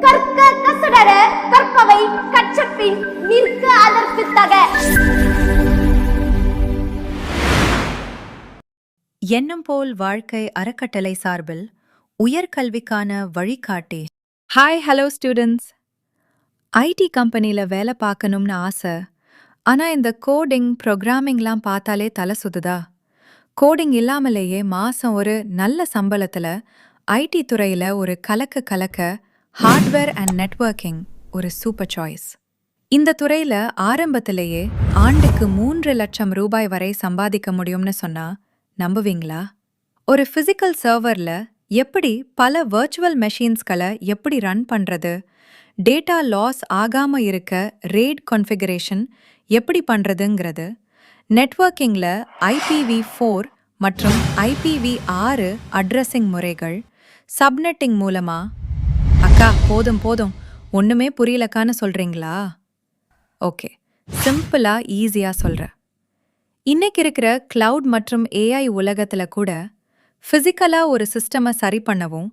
கற்க கசடர கற்பவை கற்றபின் நிற்க அதற்கு தக. எண்ணம் போல் வாழ்க்கை அறக்கட்டளை சார்பில் உயர்கல்விக்கான வழிகாட்டி. Hi, hello students. ஐடி கம்பெனியில் வேலை பார்க்கணும்னு ஆசை. ஆனால் இந்த கோடிங் ப்ரோக்ராமிங்லாம் பார்த்தாலே தலை சுத்துதா? கோடிங் இல்லாமலேயே மாதம் ஒரு நல்ல சம்பளத்தில் ஐடி துறையில் ஒரு கலக்க ஹார்ட்வேர் அண்ட் நெட்வொர்க்கிங் ஒரு சூப்பர் சாய்ஸ். இந்த துறையில் ஆரம்பத்திலேயே ஆண்டுக்கு 3 லட்சம் ரூபாய் வரை சம்பாதிக்க முடியும்னு சொன்னால் நம்புவீங்களா? ஒரு ஃபிசிக்கல் சர்வரில் எப்படி பல வர்ச்சுவல் மெஷின்ஸ்களை எப்படி ரன் பண்ணுறது, டேட்டா லாஸ் ஆகாமல் இருக்க RAID கான்ஃபிகரேஷன் எப்படி பண்ணுறதுங்கிறது, நெட்வொர்க்கிங்கில் IPv4 மற்றும் IPv6 அட்ரஸிங் முறைகள், சப்நெட்டிங் மூலமா. அக்கா போதும் ஒன்றுமே புரியலக்கான்னு சொல்கிறீங்களா? ஓகே, சிம்பிளாக ஈஸியாக சொல்கிறேன். இன்னைக்கு இருக்கிற கிளவுட் மற்றும் AI உலகத்தில் கூட ஃபிசிக்கலாக ஒரு சிஸ்டமை சரி பண்ணவும்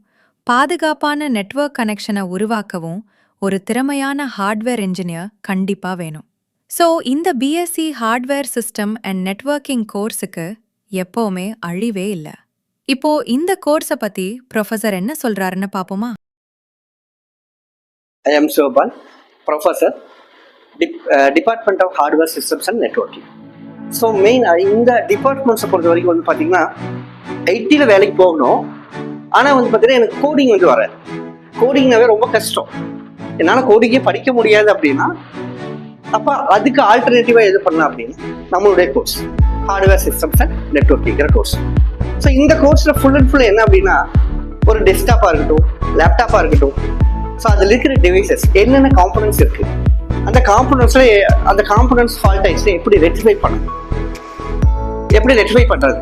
பாதுகாப்பான நெட்வொர்க் கனெக்ஷனை உருவாக்கவும் ஒரு திறமையான ஹார்ட்வேர் இன்ஜினியர் கண்டிப்பாக வேணும். ஸோ இந்த BSc hardware system and networking கோர்ஸுக்கு எப்போவுமே அழிவே இல்லை. இப்போ இந்த கோர்ஸை பற்றி ப்ரொஃபஸர் என்ன சொல்கிறாருன்னு பார்ப்போமா? I am Shobhan, Professor, Department of Hardware Systems and Networking. So இந்த டிபார்ட்மெண்ட்ஸை பொறுத்த வரைக்கும் வந்து பார்த்தீங்கன்னா ஐடியில் வேலைக்கு போகணும். ஆனால் வந்து பார்த்தீங்கன்னா எனக்கு கோடிங் வந்து வர கோடிங்னாவே ரொம்ப கஷ்டம். என்னால் கோடிங்கே படிக்க முடியாது அப்படின்னா அப்போ அதுக்கு ஆல்டர்னேட்டிவாக எது பண்ணலாம் அப்படின்னு நம்மளுடைய கோர்ஸ் ஹார்ட்வேர் சிஸ்டம்ஸ் அண்ட் நெட்வொர்க்கிங்கிற கோர்ஸ். ஸோ இந்த கோர்ஸில் ஃபுல் அண்ட் ஃபுல் என்ன அப்படின்னா ஒரு டெஸ்க்டாப்பாக இருக்கட்டும், லேப்டாப்பாக இருக்கட்டும், ஸோ அதில் இருக்கிற டிவைசஸ் என்னென்ன காம்பனன்ட்ஸ் இருக்குது, அந்த காம்பனன்ட்ஸ் ஃபால்ட் ஆயிடுச்சு எப்படி ரெக்டிஃபை பண்ணணும், எப்படி ரெக்டிஃபை பண்ணுறது,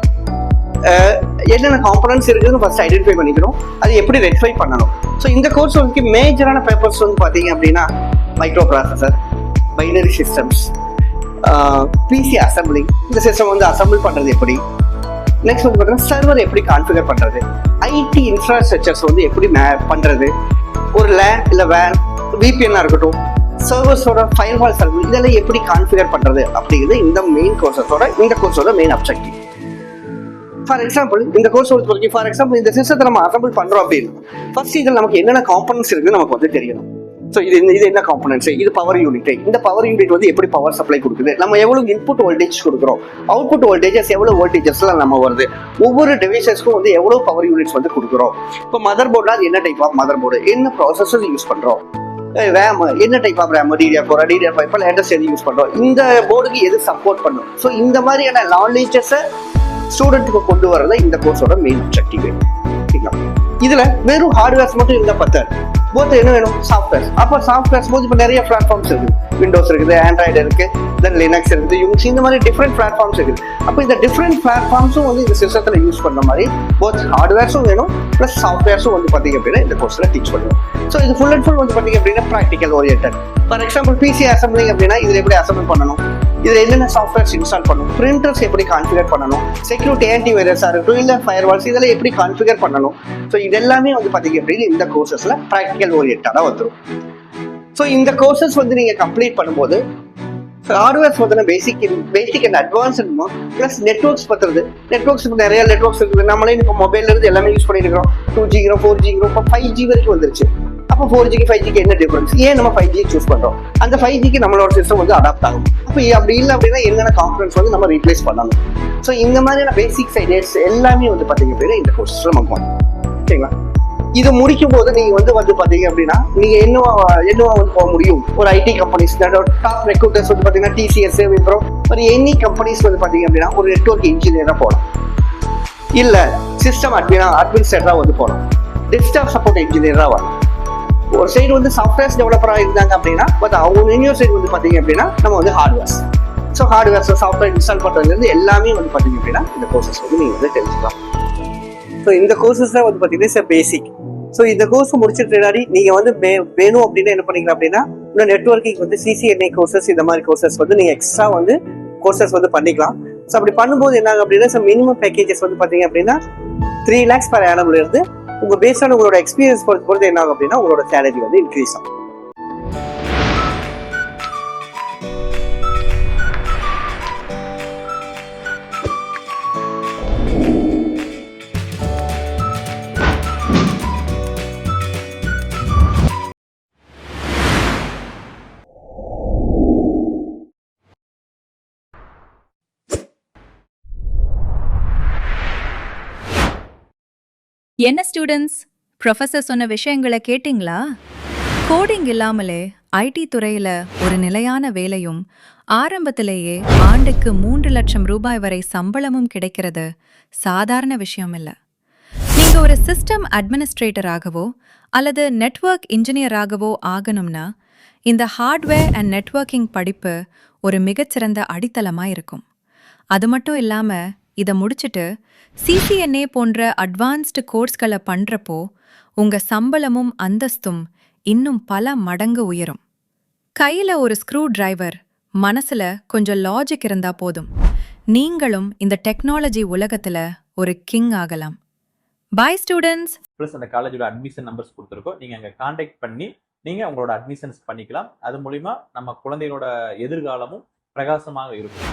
என்னென்ன காம்பனன்ட்ஸ் இருக்குதுன்னு ஃபர்ஸ்ட் ஐடென்டிஃபை பண்ணிக்கணும், அது எப்படி ரெக்டிஃபை பண்ணணும். ஸோ இந்த கோர்ஸ் வந்து மேஜரான பேப்பர்ஸ் வந்து பார்த்தீங்க அப்படின்னா micro processor, binary systems, PC assembling, இந்த சிஸ்டம் வந்து அசம்பிள் பண்ணுறது எப்படி, நெக்ஸ்ட் வந்து பார்த்தீங்கன்னா சர்வர் எப்படி கான்ஃபிகர் பண்ணுறது, ஐடி இன்ஃப்ராஸ்ட்ரக்சர்ஸ் வந்து எப்படி பண்ணுறது, ஒரு லேன் இல்லை வேன், VPN-ஆக இருக்கட்டும், சர்வர்ஸோட ஃபயர்வால் சர்வர் இதெல்லாம் எப்படி கான்ஃபிகர் பண்ணுறது அப்படிங்கிறது இந்த கோர்ஸோட மெயின் அப்ஜெக்டிவ். ஃபார் எக்ஸாம்பிள் இந்த கோர்ஸ் ஃபார் எக்ஸாம்பிள் இந்த சிஸ்டத்தை நம்ம அசம்பிள் பண்ணுறோம் அப்படின்னா ஃபர்ஸ்ட் இதில் நமக்கு என்னென்ன காம்பனன்ட்ஸ் இருக்குன்னு நமக்கு வந்து தெரியணும். ஸோ இது என்ன காம்பனன்ட்ஸ், இது பவர் யூனிட், இந்த பவர் யூனிட் வந்து எப்படி பவர் சப்ளை கொடுக்குது, நம்ம எவ்வளோ இன்புட் வோல்டேஜ் கொடுக்குறோம், அவுட்புட் வோல்டேஜஸ் எவ்வளோ வோல்டேஜஸ்லாம் நம்ம வருது, ஒவ்வொரு டிவைசஸ்க்கும் வந்து எவ்வளோ பவர் யூனிட்ஸ் வந்து கொடுக்குறோம். இப்போ மதர் போர்டில் அது என்ன டைப் ஆஃப் மதர் போர்டு, என்ன ப்ராசஸர் யூஸ் பண்ணுறோம், ரேம் என்ன type of RAM, DDR4 DDR5 இப்போ லேட்டஸ்ட் எது யூஸ் பண்ணுறோம், இந்த போர்டுக்கு எது சப்போர்ட் பண்ணும். ஸோ இந்த மாதிரியான நாலேஜஸை ஸ்டூடெண்ட்டுக்கு கொண்டு வரது இந்த கோர்ஸோட மெயின் அப்ஜெக்டிவ். ஓகேங்களா? இதில் வெறும் ஹார்ட்வேர்ஸ் மட்டும் இருந்தால் பத்தாது, போத் என்ன வேணும், சாஃப்ட்வேர்ஸ். அப்போ சாஃப்ட்வேர்ஸ் போது இப்போ நிறைய பிளாட்ஃபார்ம்ஸ் இருக்குது, விண்டோஸ் இருக்குது, ஆண்ட்ராய்டு இருக்குது, தென் லினக்ஸ் இருக்குது, யூனிக்ஸ், இந்த மாதிரி டிஃப்ரெண்ட் பிளாட்ஃபார்ம்ஸ் இருக்குது. அப்போ இந்த டிஃப்ரெண்ட் பிளாட்ஃபார்ம்ஸும் வந்து இந்த சிஸ்டத்தில் யூஸ் பண்ணுற மாதிரி போத் ஹார்ட்வேர்ஸும் வேணும் ப்ளஸ் சாஃப்ட்வேர்ஸும் வந்து பார்த்தீங்க அப்படின்னா இந்த கோர்ஸில் டீச் பண்ணுவோம். ஸோ இது ஃபுல் அண்ட் ஃபுல் வந்து பார்த்தீங்க அப்படின்னா practical oriented. For example PC assembling அப்படின்னா இதில் எப்படி அசம்பிள் பண்ணணும், இதில் என்னென்ன சாஃப்ட்வேர்ஸ் இன்ஸ்டால் பண்ணணும், பிரிண்டர்ஸ் எப்படி கான்ஃபிகர் பண்ணணும், செக்யூரிட்டி ஆன்டி வைரஸாக இருக்கட்டும், இல்லை ஃபயர்வால்ஸ் இதெல்லாம் எப்படி கான்ஃபிகர் பண்ணணும். ஸோ இதெல்லாமே வந்து பார்த்தீங்க அப்படின்னா இந்த கோர்சஸில் ப்ராக்டிக்கல் ஓரியன்டாக வந்துடும். ஸோ இந்த கோர்சஸ் வந்து நீங்கள் கம்ப்ளீட் பண்ணும்போது ஹார்ட்வேர்ஸ் பார்த்தீங்கன்னா basic and advance plus networks பற்றுறது. நெட்ஒர்க்ஸ் இப்போ நிறைய நெட்ஒர்க்ஸ் இருக்குது, நம்மளே இப்போ மொபைல்ல இருந்து எல்லாமே யூஸ் பண்ணிட்டு இருக்கிறோம். 2G 4G இப்போ 5G வரைக்கும் வந்துருச்சு. அப்போ 4Gக்கு 5Gக்கு என்ன டிஃபரன்ஸ், ஏன் நம்ம 5G சூஸ் பண்ணுறோம், அந்த 5Gக்கு நம்மளோட சிஸ்டம் வந்து அடாப்ட் ஆகும். அப்போ அப்படி இல்லை அப்படின்னா என்னென்ன காம்பனன்ட்ஸ் வந்து நம்ம ரீப்ளேஸ் பண்ணணும். ஸோ இந்த மாதிரியான பேசிக்ஸ் ஐடியாஸ் எல்லாமே வந்து பார்த்தீங்க அப்படின்னா இந்த கோர்ஸில் நம்ம பண்ணுவோம். ஓகேங்களா? இது முடிக்கும் போது நீங்க வந்து பாத்தீங்க அப்படின்னா நீங்க என்னவா வந்து போக முடியும், ஒரு ஐடி கம்பெனிஸ் டாப் ரெக்ரூட்டர்ஸ் வந்து பாத்தீங்கன்னா TCS, Wipro, ஒரு எனி கம்பெனிஸ் வந்து பாத்தீங்க அப்படின்னா ஒரு நெட்வொர்க் இன்ஜினியரா போகலாம், இல்ல சிஸ்டம் அட்மினிஸ்ட்ரேட்டரா வந்து போகலாம், டெஸ்க்டாப் சப்போர்ட் இன்ஜினியரா வரலாம். ஒரு சைடு வந்து சாஃப்ட்வேர்ஸ் டெவலப்பரா இருந்தாங்க அப்படின்னா பட் அவங்க இன்னொரு சைடு வந்து பாத்தீங்க அப்படின்னா நம்ம வந்து hardwares. So hardwares software install பண்றதுலேருந்து எல்லாமே வந்து பாத்தீங்க அப்படின்னா இந்த கோர்சஸ் வந்து நீங்க வந்து தெரிஞ்சுக்கலாம். ஸோ இந்த கோர்சஸ் தான் வந்து பார்த்தீங்கன்னா பேசிக். ஸோ இந்த கோர்ஸ் முடிச்சுட்டு முன்னாடி நீங்கள் வந்து வேணும் அப்படின்னு என்ன பண்ணிக்கலாம் அப்படின்னா இன்னும் நெட்வொர்க்கிங் வந்து CCNA கோர்சஸ் இந்த மாதிரி கோர்சஸ் வந்து நீங்கள் எக்ஸ்ட்ரா வந்து கோர்சஸ் வந்து பண்ணிக்கலாம். ஸோ அப்படி பண்ணும்போது என்ன அப்படின்னா மினிமம் பேக்கேஜஸ் வந்து பார்த்தீங்க அப்படின்னா 3 lakhs per annum இருந்து உங்கள் பேஸான உங்களோட எக்ஸ்பீரியன்ஸ் பொறுத்து என்ன ஆகும் அப்படின்னா உங்களோட சேலரி வந்து இன்க்ரீஸ் ஆகும். என்ன ஸ்டூடெண்ட்ஸ், ப்ரொஃபசர் சொன்ன விஷயங்களை கேட்டிங்களா? கோடிங் இல்லாமலே ஐடி துறையில ஒரு நிலையான வேலையும் ஆரம்பத்திலேயே ஆண்டுக்கு 3 லட்சம் ரூபாய் வரை சம்பளமும் கிடைக்கிறது சாதாரண விஷயம் இல்ல. நீங்க ஒரு சிஸ்டம் அட்மினிஸ்ட்ரேட்டராகவோ அல்லது நெட்வொர்க் இன்ஜினியராகவோ ஆகணும்னா இந்த ஹார்ட்வேர் அண்ட் நெட்வொர்க்கிங் படிப்பு ஒரு மிகச்சிறந்த அடித்தளமா இருக்கும். அது மட்டும் இல்லாம இதை முடிச்சிட்டு CCNA போன்ற அட்வான்ஸ்டு கோர்ஸ்களை பண்றப்போ உங்க சம்பளமும் அந்தஸ்தும் இன்னும் பல மடங்கு உயரும். கையில ஒரு ஸ்க்ரூ டிரைவர், மனசுல கொஞ்சம் லாஜிக் இருந்தா போதும், நீங்களும் இந்த டெக்னாலஜி உலகத்துல ஒரு கிங் ஆகலாம். பாய் ஸ்டூடெண்ட்ஸ். ப்ளஸ் அந்த காலேஜோட அட்மிஷன் நம்பர்ஸ் கொடுத்துருக்கோம். நீங்கள் அங்கே காண்டாக்ட் பண்ணி நீங்கள் உங்களோட அட்மிஷன்ஸ் பண்ணிக்கலாம். அது மூலிமா நம்ம குழந்தைகளோட எதிர்காலமும் பிரகாசமாக இருக்கும்.